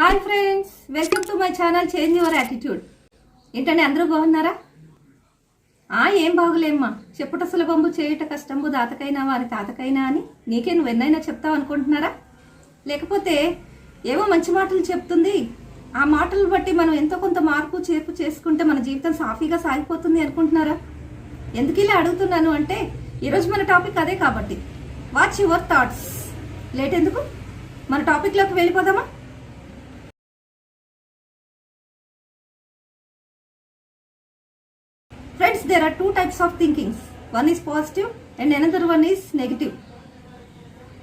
Hi friends, welcome to my channel change your attitude. ఏంటండి, అందరూ బాగున్నారా? ఏం బాగులేమ్మా, చెప్పుట సులభంబు చేయుట కష్టంబు దాతకైనా వారి తాతకైనా అని నీకే నువ్వు ఎన్నైనా చెప్తావు అనుకుంటున్నారా? లేకపోతే ఏవో మంచి మాటలు చెప్తుంది, ఆ మాటలు బట్టి మనం ఎంతో కొంత మార్పు చేర్పు చేసుకుంటే మన జీవితం సాఫీగా సాగిపోతుంది అనుకుంటున్నారా? ఎందుకు ఇలా అడుగుతున్నాను అంటే ఈరోజు మన టాపిక్ అదే కాబట్టి వాట్స్ యువర్ థాట్స్. లేట్ ఎందుకు, మన టాపిక్లోకి వెళ్ళిపోదామా? Friends, there are two types of thinkings. One is positive and another one is negative.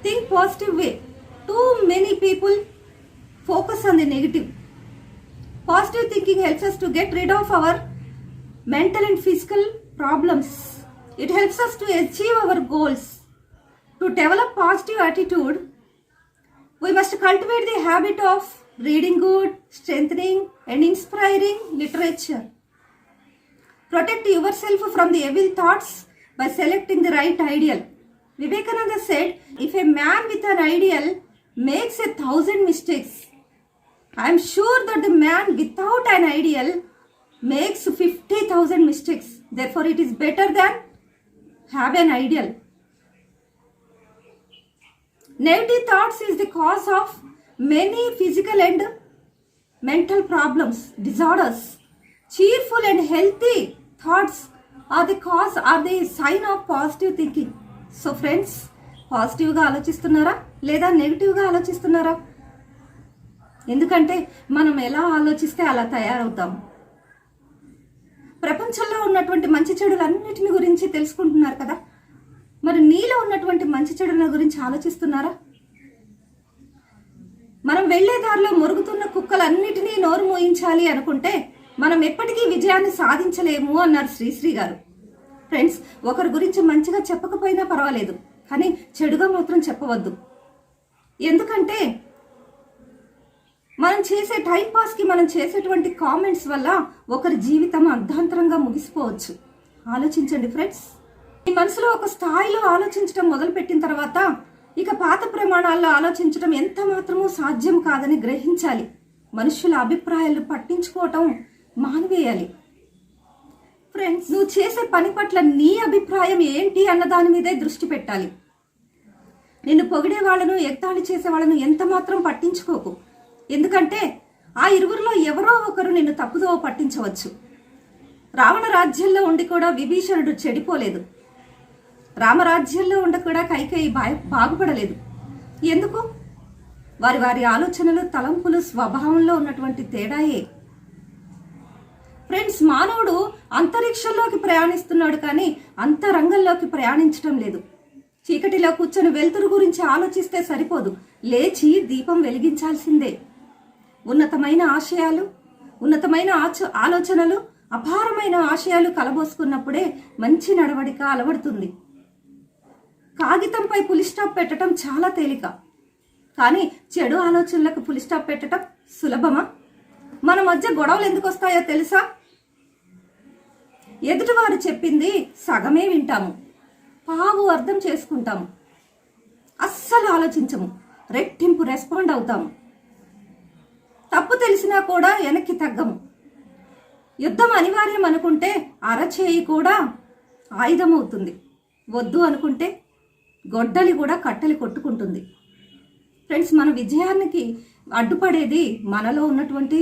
Think positive way. Too many people focus on the negative. Positive thinking helps us to get rid of our mental and physical problems. It helps us to achieve our goals. To develop positive attitude, we must cultivate the habit of reading good, strengthening and inspiring literature. Protect yourself from the evil thoughts by selecting the right ideal. Vivekananda said, if a man with an ideal makes 1,000 mistakes, I am sure that the man without an ideal makes 50,000 mistakes. Therefore, it is better than have an ideal. Negative thoughts is the cause of many physical and mental problems, disorders. Cheerful and healthy thoughts are the sign of positive thinking. So friends, positive గా ఆలోచిస్తున్నారా లేదా negative గా ఆలోచిస్తున్నారా? ఎందుకంటే మనం ఎలా ఆలోచిస్తే అలా తయారవుతాం. ప్రపంచంలో ఉన్నటువంటి మంచి చెడులన్నిటిని గురించి తెలుసుకుంటున్నారు కదా, మరి నీలో ఉన్నటువంటి మంచి చెడుల గురించి ఆలోచిస్తున్నారా? మనం వెళ్లే దారిలో మొరుగుతున్న కుక్కలన్నిటినీ నోరు మోయించాలి అనుకుంటే మనం ఎప్పటికీ విజయాన్ని సాధించలేము అన్నారు శ్రీశ్రీ గారు. ఫ్రెండ్స్, ఒకరి గురించి మంచిగా చెప్పకపోయినా పర్వాలేదు, కానీ చెడుగా మాత్రం చెప్పవద్దు. ఎందుకంటే మనం చేసే టైం పాస్కి మనం చేసేటువంటి కామెంట్స్ వల్ల ఒకరి జీవితం అర్ధాంతరంగా ముగిసిపోవచ్చు. ఆలోచించండి ఫ్రెండ్స్. ఈ మనసులో ఒక స్థాయిలో ఆలోచించడం మొదలుపెట్టిన తర్వాత ఇక పాత ప్రమాణాల్లో ఆలోచించడం ఎంత మాత్రమూ సాధ్యం కాదని గ్రహించాలి. మనుషుల అభిప్రాయాలు పట్టించుకోవటం మానివేయాలి. ఫ్రెండ్స్, నువ్వు చేసే పని పట్ల నీ అభిప్రాయం ఏంటి అన్న దాని మీదే దృష్టి పెట్టాలి. నిన్ను పొగిడే వాళ్ళను, ఎగతాళి చేసే వాళ్ళను ఎంత మాత్రం పట్టించుకోకు. ఎందుకంటే ఆ ఇరువురిలో ఎవరో ఒకరు నిన్ను తప్పుదోవ పట్టించవచ్చు. రావణ రాజ్యంలో ఉండి కూడా విభీషణుడు చెడిపోలేదు. రామరాజ్యంలో ఉండి కూడా కైకేయి బాగుపడలేదు. ఎందుకు? వారి వారి ఆలోచనలు, తలంపులు, స్వభావంలో ఉన్నటువంటి తేడాయే. ఫ్రెండ్స్, మానవుడు అంతరిక్షంలోకి ప్రయాణిస్తున్నాడు కానీ అంతరంగంలోకి ప్రయాణించడం లేదు. చీకటిలో కూర్చొని వెలుతురు గురించి ఆలోచిస్తే సరిపోదు, లేచి దీపం వెలిగించాల్సిందే. ఉన్నతమైన ఆశయాలు, ఉన్నతమైన ఆలోచనలు, అపారమైన ఆశయాలు కలబోసుకున్నప్పుడే మంచి నడవడిక అలవడుతుంది. కాగితంపై పులి స్టాప్ పెట్టడం చాలా తేలిక, కానీ చెడు ఆలోచనలకు పులి స్టాప్ పెట్టడం సులభమా? మన మధ్య గొడవలు ఎందుకు వస్తాయో తెలుసా? ఎదుటివారు చెప్పింది సగమే వింటాము, పావు అర్థం చేసుకుంటాము, అస్సలు ఆలోచించము, రెట్టింపు రెస్పాండ్ అవుతాము. తప్పు తెలిసినా కూడా వెనక్కి తగ్గము. యుద్ధం అనివార్యం అనుకుంటే అరచేయి కూడా ఆయుధం అవుతుంది. వద్దు అనుకుంటే గొడ్డలి కూడా కట్టెలు కొట్టుకుంటుంది. ఫ్రెండ్స్, మన విజయానికి అడ్డుపడేది మనలో ఉన్నటువంటి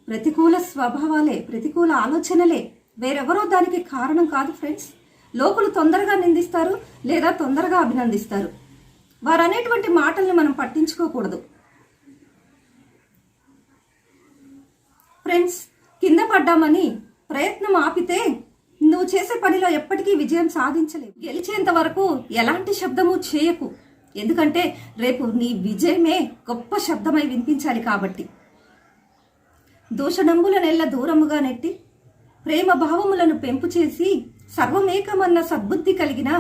ప్రతికూల స్వభావాలే, ప్రతికూల ఆలోచనలే. వేరెవరో దానికి కారణం కాదు ఫ్రెండ్స్. లోకులు తొందరగా నిందిస్తారు లేదా తొందరగా అభినందిస్తారు. వారు అనేటువంటి మాటల్ని మనం పట్టించుకోకూడదు. ఫ్రెండ్స్, కింద పడ్డామని ప్రయత్నం ఆపితే నువ్వు చేసే పనిలో ఎప్పటికీ విజయం సాధించలేవు. గెలిచేంత వరకు ఎలాంటి శబ్దము చేయకు. ఎందుకంటే రేపు నీ విజయమే గొప్ప శబ్దమై వినిపించాలి కాబట్టి. దోషడంబులనెల్ల దూరముగా నెట్టి ప్రేమ భావములను పెంపు చేసి సర్వమేకమన్న సద్బుద్ధి కలిగిన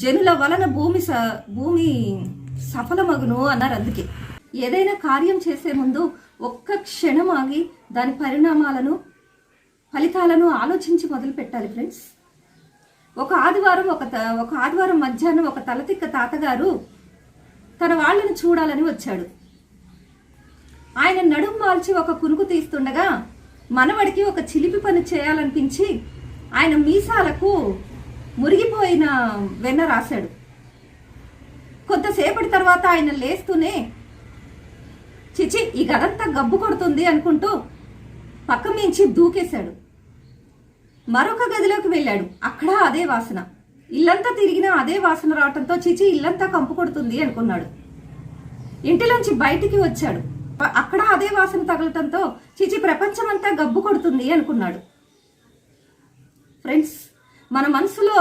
జనుల వలన భూమి సఫలమగును అన్నారు. అందుకే ఏదైనా కార్యం చేసే ముందు ఒక్క క్షణం ఆగి దాని పరిణామాలను, ఫలితాలను ఆలోచించి మొదలు పెట్టాలి ఫ్రెండ్స్. ఒక ఆదివారం మధ్యాహ్నం ఒక తలతిక్క తాతగారు తన వాళ్ళని చూడాలని వచ్చాడు. మాల్చి ఒక కునుకు తీస్తుండగా మనవడికి ఒక చిలిపి పని చేయాలనిపించి ఆయన మీసాలకు మురిగిపోయిన వెన్న రాశాడు. కొంతసేపటి తర్వాత ఆయన లేస్తూనే చిచి ఈ గదంతా గబ్బు కొడుతుంది అనుకుంటూ పక్క మించి దూకేశాడు. మరొక గదిలోకి వెళ్ళాడు. అక్కడ అదే వాసన. ఇల్లంతా తిరిగినా అదే వాసన రావటంతో చిచి ఇల్లంతా కంపు కొడుతుంది అనుకున్నాడు. ఇంటిలోంచి బయటికి వచ్చాడు. అక్కడ అదే వాసన తగలటంతో చిచి ప్రపంచమంతా గబ్బు కొడుతుంది అనుకున్నాడు. ఫ్రెండ్స్, మన మనసులో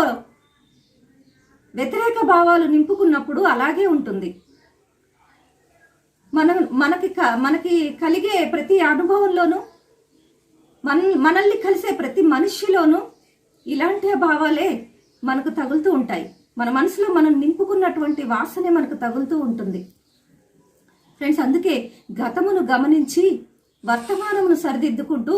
వ్యతిరేక భావాలు నింపుకున్నప్పుడు అలాగే ఉంటుంది. మనకి కలిగే ప్రతి అనుభవంలోనూ మనల్ని కలిసే ప్రతి మనిషిలోనూ ఇలాంటి భావాలే మనకు తగులుతూ ఉంటాయి. మన మనసులో మనం నింపుకున్నటువంటి వాసనే మనకు తగులుతూ ఉంటుంది. ఫ్రెండ్స్, అందుకే గతమును గమనించి వర్తమానమును సరిదిద్దుకుంటూ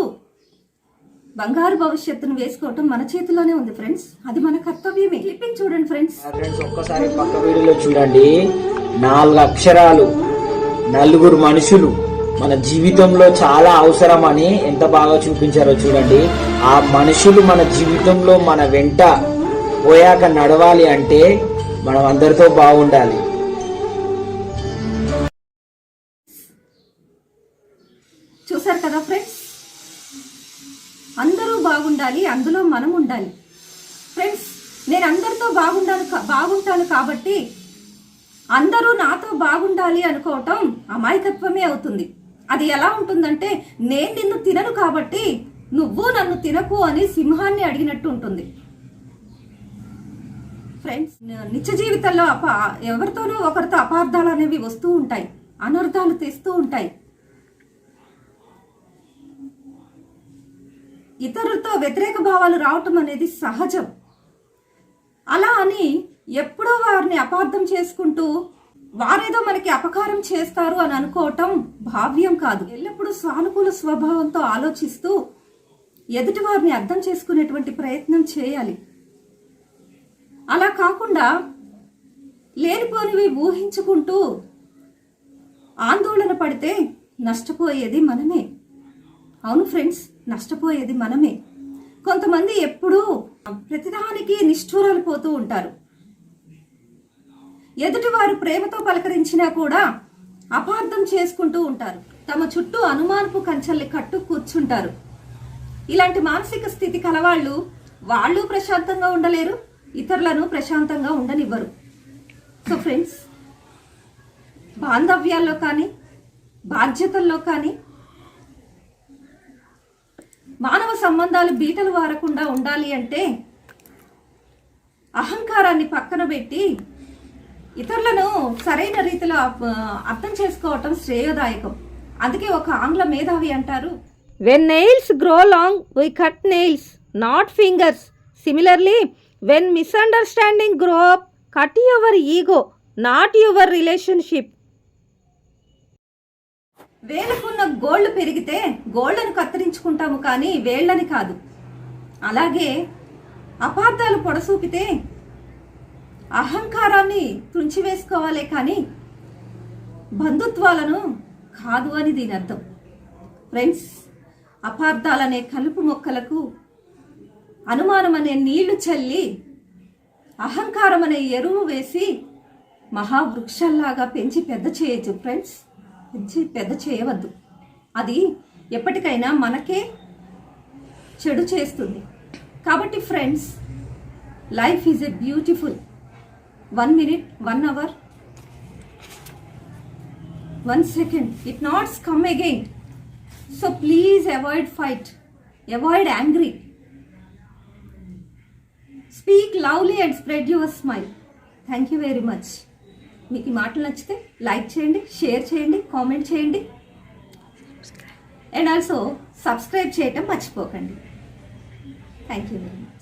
బంగారు భవిష్యత్తును వేసుకోవటం మన చేతిలోనే ఉంది ఫ్రెండ్స్. అది మన కర్తవ్యమే. క్లిప్పింగ్ చూడండి ఫ్రెండ్స్. ఒక్కసారి పక్క వీడియోలో చూడండి. 4 అక్షరాలు, 4 మనుషులు మన జీవితంలో చాలా అవసరమని ఎంత బాగా చూపించారో చూడండి. ఆ మనుషులు మన జీవితంలో మన వెంట పోయాక నడవాలి అంటే మనం అందరితో బాగుండాలి. చూసారు కదా ఫ్రెండ్స్, అందరూ బాగుండాలి, అందులో మనం ఉండాలి. ఫ్రెండ్స్, నేను అందరితో బాగుంటాను కాబట్టి అందరూ నాతో బాగుండాలి అనుకోవటం అమాయకత్వమే అవుతుంది. అది ఎలా ఉంటుందంటే, నేను నిన్ను తినను కాబట్టి నువ్వు నన్ను తినకు అని సింహాన్ని అడిగినట్టు ఉంటుంది. ఫ్రెండ్స్, నిత్య జీవితంలో ఎవరితోనూ ఒకరితో అపార్థాలు అనేవి వస్తూ ఉంటాయి, అనర్థాలు తెస్తూ ఉంటాయి. ఇతరులతో వ్యతిరేక భావాలు రావటం అనేది సహజం. అలా అని ఎప్పుడో వారిని అపార్థం చేసుకుంటూ వారేదో మనకి అపకారం చేస్తారు అని అనుకోవటం భావ్యం కాదు. ఎల్లప్పుడూ సానుకూల స్వభావంతో ఆలోచిస్తూ ఎదుటి వారిని అర్థం చేసుకునేటువంటి ప్రయత్నం చేయాలి. అలా కాకుండా లేనిపోనివి ఊహించుకుంటూ ఆందోళన పడితే నష్టపోయేది మనమే. అవును ఫ్రెండ్స్, నష్టపోయేది మనమే. కొంతమంది ఎప్పుడూ ప్రతిదానికి నిష్ఠూరాలు పోతూ ఉంటారు. ఎదుటివారు ప్రేమతో పలకరించినా కూడా అపార్థం చేసుకుంటూ ఉంటారు. తమ చుట్టూ అనుమానపు కంచెల్ని కట్టు కూర్చుంటారు. ఇలాంటి మానసిక స్థితి కలవాళ్ళు వాళ్ళు ప్రశాంతంగా ఉండలేరు, ఇతరులను ప్రశాంతంగా ఉండనివ్వరు. సో ఫ్రెండ్స్, బాంధవ్యాల్లో కానీ బాధ్యతల్లో కానీ మానవ సంబంధాలు బీటలు వారకుండా ఉండాలి అంటే అహంకారాన్ని పక్కన పెట్టి ఇతరులను సరైన రీతిలో అర్థం చేసుకోవటం శ్రేయోదాయకం. అందుకే ఒక ఆంగ్ల మేధావి అంటారు, When nails grow long, we cut nails, not fingers. Similarly, when misunderstanding grow up, cut your ego, not your relationship. వేలుకున్న గోళ్లు పెరిగితే గోళ్లను కత్తిరించుకుంటాము కానీ వేళ్లని కాదు. అలాగే అపార్థాలు పొడసూపితే అహంకారాన్ని తుంచివేసుకోవాలే కానీ బంధుత్వాలను కాదు అని దీని అర్థం. ఫ్రెండ్స్, అపార్థాలనే కలుపు మొక్కలకు అనుమానం అనే నీళ్లు చల్లి అహంకారం అనే ఎరువు వేసి మహావృక్షంలాగా పెంచి పెద్ద చేయొచ్చు ఫ్రెండ్స్. పెంచి పెద్ద చేయవద్దు. అది ఎప్పటికైనా మనకే చెడు చేస్తుంది. కాబట్టి friends, life is a beautiful. 1 minute, 1 hour, 1 second, it not come again. So please avoid fight, avoid angry. Speak loudly and spread your smile. Thank you very much. మీకు ఈ మాటలు నచ్చితే లైక్ చేయండి, షేర్ చేయండి, కామెంట్ చేయండి, and also subscribe చేయటం మర్చిపోకండి. Thank you very much.